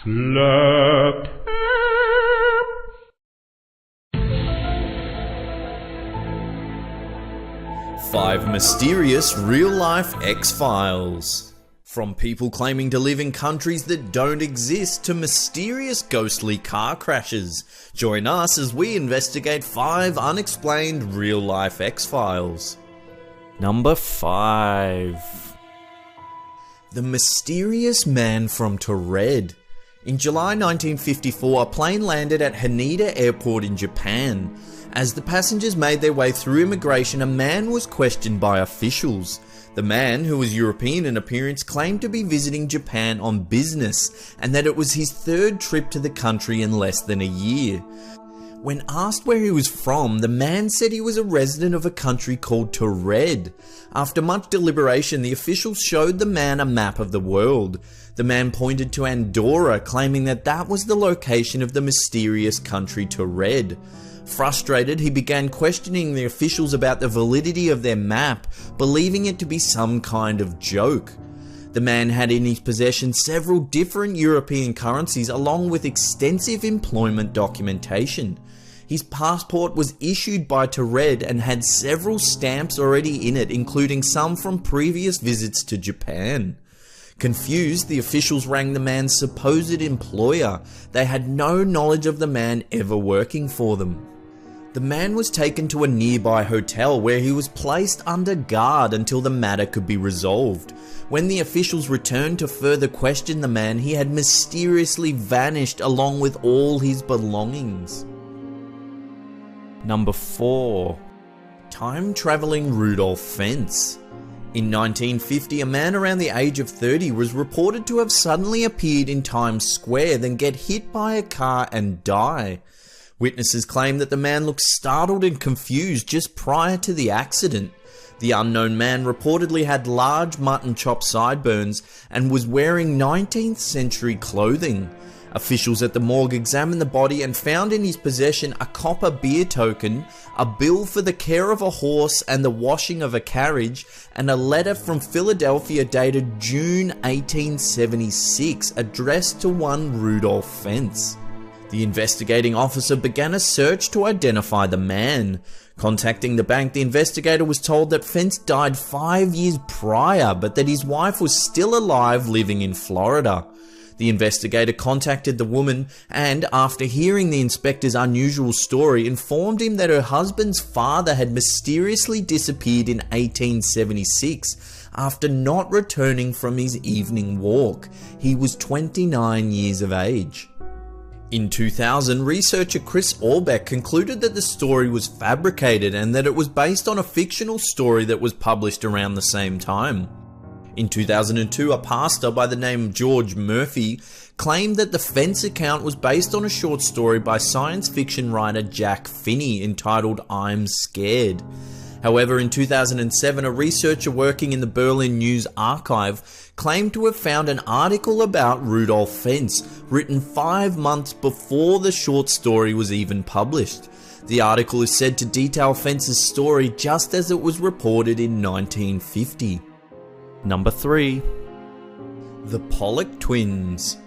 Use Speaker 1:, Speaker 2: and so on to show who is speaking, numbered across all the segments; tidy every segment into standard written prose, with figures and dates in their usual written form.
Speaker 1: Clap.
Speaker 2: 5 mysterious real-life X-Files. From people claiming to live in countries that don't exist to mysterious ghostly car crashes, join us as we investigate 5 unexplained real-life X-Files. Number 5. The Mysterious Man from Taured. In July 1954, a plane landed at Haneda Airport in Japan. As the passengers made their way through immigration, a man was questioned by officials. The man, who was European in appearance, claimed to be visiting Japan on business, and that it was his 3rd trip to the country in less than a year. When asked where he was from, the man said he was a resident of a country called Taured. After much deliberation, the officials showed the man a map of the world. The man pointed to Andorra, claiming that that was the location of the mysterious country Taured. Frustrated, he began questioning the officials about the validity of their map, believing it to be some kind of joke. The man had in his possession several different European currencies along with extensive employment documentation. His passport was issued by Taured and had several stamps already in it, including some from previous visits to Japan. Confused, the officials rang the man's supposed employer. They had no knowledge of the man ever working for them. The man was taken to a nearby hotel where he was placed under guard until the matter could be resolved. When the officials returned to further question the man, he had mysteriously vanished along with all his belongings. Number 4. Time-traveling Rudolph Fentz. In 1950, a man around the age of 30 was reported to have suddenly appeared in Times Square, then get hit by a car and die. Witnesses claim that the man looked startled and confused just prior to the accident. The unknown man reportedly had large mutton chop sideburns and was wearing 19th century clothing. Officials at the morgue examined the body and found in his possession a copper beer token, a bill for the care of a horse and the washing of a carriage, and a letter from Philadelphia dated June 1876 addressed to one Rudolph Fentz. The investigating officer began a search to identify the man. Contacting the bank, the investigator was told that Fentz died 5 years prior, but that his wife was still alive living in Florida. The investigator contacted the woman and, after hearing the inspector's unusual story, informed him that her husband's father had mysteriously disappeared in 1876 after not returning from his evening walk. He was 29 years of age. In 2000, researcher Chris Aubeck concluded that the story was fabricated and that it was based on a fictional story that was published around the same time. In 2002, a pastor by the name George Murphy claimed that the Fentz account was based on a short story by science fiction writer Jack Finney entitled I'm Scared. However, in 2007, a researcher working in the Berlin News Archive claimed to have found an article about Rudolph Fentz, written 5 months before the short story was even published. The article is said to detail Fentz's story just as it was reported in 1950. Number 3. The Pollock Twins.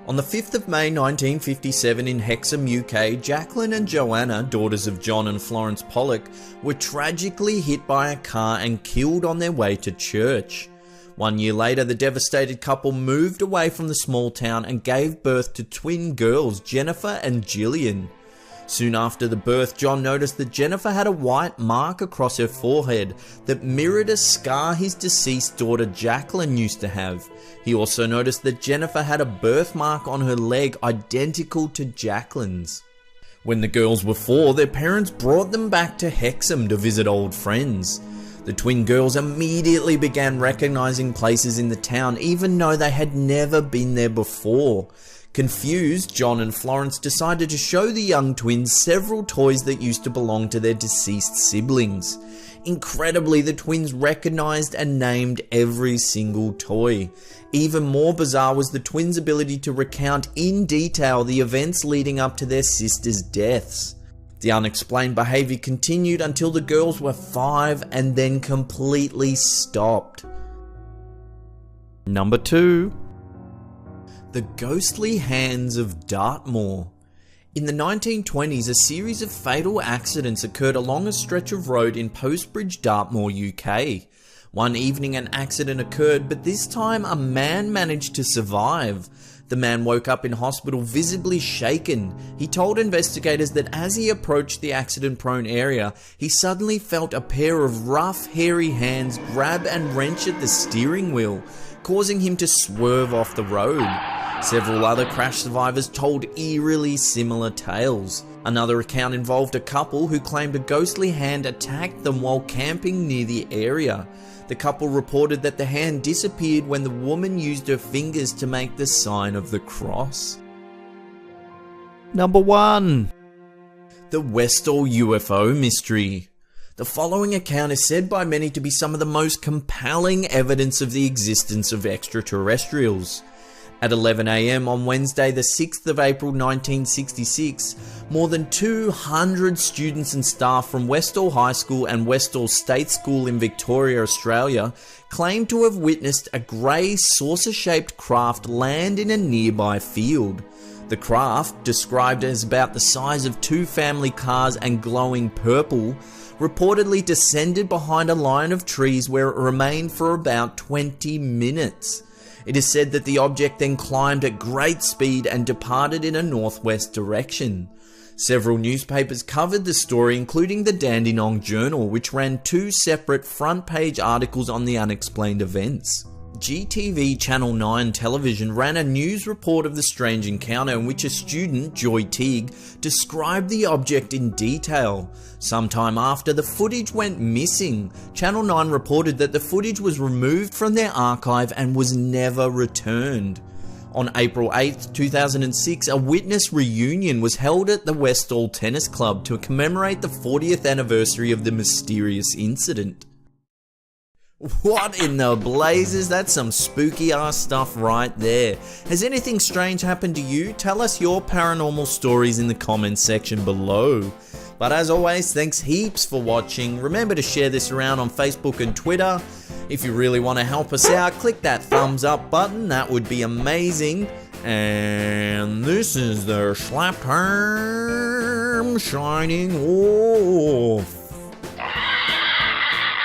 Speaker 2: On the 5th of May 1957 in Hexham, UK, Jacqueline and Joanna, daughters of John and Florence Pollock, were tragically hit by a car and killed on their way to church. 1 year later, the devastated couple moved away from the small town and gave birth to twin girls, Jennifer and Gillian. Soon after the birth, John noticed that Jennifer had a white mark across her forehead that mirrored a scar his deceased daughter Jacqueline used to have. He also noticed that Jennifer had a birthmark on her leg identical to Jacqueline's. When the girls were 4, their parents brought them back to Hexham to visit old friends. The twin girls immediately began recognizing places in the town even though they had never been there before. Confused, John and Florence decided to show the young twins several toys that used to belong to their deceased siblings. Incredibly, the twins recognized and named every single toy. Even more bizarre was the twins' ability to recount in detail the events leading up to their sisters' deaths. The unexplained behavior continued until the girls were 5 and then completely stopped. Number 2. The ghostly hands of Dartmoor. In the 1920s, a series of fatal accidents occurred along a stretch of road in Postbridge, Dartmoor, UK. One evening an accident occurred, but this time a man managed to survive. The man woke up in hospital visibly shaken. He told investigators that as he approached the accident-prone area, he suddenly felt a pair of rough, hairy hands grab and wrench at the steering wheel, causing him to swerve off the road. Several other crash survivors told eerily similar tales. Another account involved a couple who claimed a ghostly hand attacked them while camping near the area. The couple reported that the hand disappeared when the woman used her fingers to make the sign of the cross. Number 1. The Westall UFO Mystery. The following account is said by many to be some of the most compelling evidence of the existence of extraterrestrials. At 11 AM on Wednesday the 6th of April 1966, more than 200 students and staff from Westall High School and Westall State School in Victoria, Australia, claimed to have witnessed a grey saucer-shaped craft land in a nearby field. The craft, described as about the size of 2 family cars and glowing purple, reportedly descended behind a line of trees where it remained for about 20 minutes. It is said that the object then climbed at great speed and departed in a northwest direction. Several newspapers covered the story, including the Dandenong Journal, which ran 2 separate front-page articles on the unexplained events. GTV Channel 9 television ran a news report of the strange encounter in which a student, Joy Teague, described the object in detail. Sometime after, the footage went missing. Channel 9 reported that the footage was removed from their archive and was never returned. On April 8, 2006, a witness reunion was held at the Westall Tennis Club to commemorate the 40th anniversary of the mysterious incident. What in the blazes? That's some spooky ass stuff right there. Has anything strange happened to you? Tell us your paranormal stories in the comments section below. But as always, thanks heaps for watching. Remember to share this around on Facebook and Twitter. If you really want to help us out, click that thumbs up button. That would be amazing. And this is the Slap Time signing off.